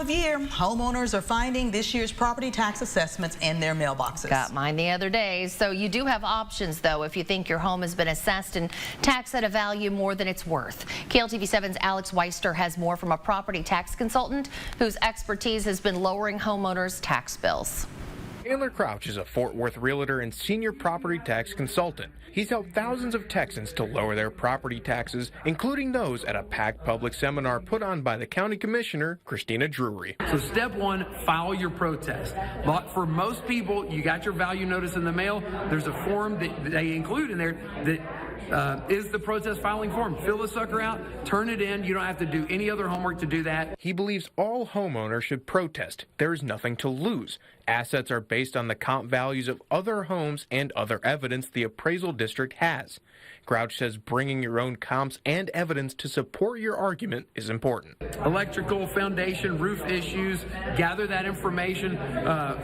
of year, homeowners are finding this year's property tax assessments in their mailboxes. Got mine the other day. So you do have options, though, if you think your home has been assessed and taxed at a value more than it's worth. KLTV7's Alex Weister has more from a property tax consultant whose expertise has been lowering homeowners' tax bills. Taylor Crouch is a Fort Worth realtor and senior property tax consultant. He's helped thousands of Texans to lower their property taxes, including those at a packed public seminar put on by the county commissioner, Christina Drury. So step one, file your protest. But for most people, you got your value notice in the mail. There's a form that they include in there that is the protest filing form. Fill the sucker out, turn it in. You don't have to do any other homework to do that. He believes all homeowners should protest. There is nothing to lose. Assets are based on the comp values of other homes and other evidence the appraisal district has. Crouch says bringing your own comps and evidence to support your argument is important. Electrical, foundation, roof issues, gather that information.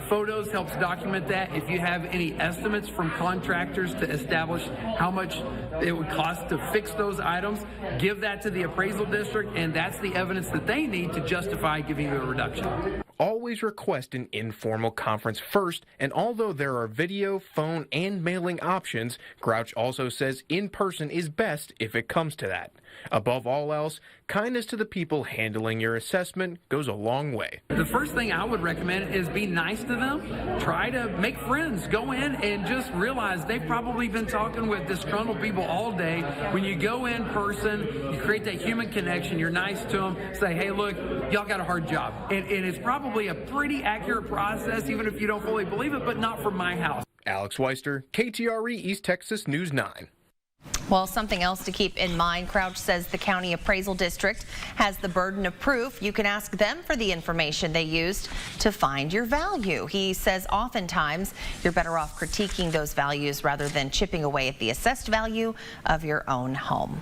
Photos helps document that. If you have any estimates from contractors to establish how much it would cost to fix those items, give that to the appraisal district, and that's the evidence that they need to justify giving you a reduction. Always request an informal conference first, and although there are video, phone, and mailing options, Crouch also says in-person is best if it comes to that. Above all else, kindness to the people handling your assessment goes a long way. The first thing I would recommend is be nice to them. Try to make friends. Go in and just realize they've probably been talking with disgruntled people all day. When you go in person, you create that human connection. You're nice to them. Say, hey, look, y'all got a hard job. And it's probably a pretty accurate process, even if you don't fully believe it, but not from my house. Alex Weister, KTRE East Texas News 9. Well, something else to keep in mind, Crouch says the county appraisal district has the burden of proof. You can ask them for the information they used to find your value. He says oftentimes you're better off critiquing those values rather than chipping away at the assessed value of your own home.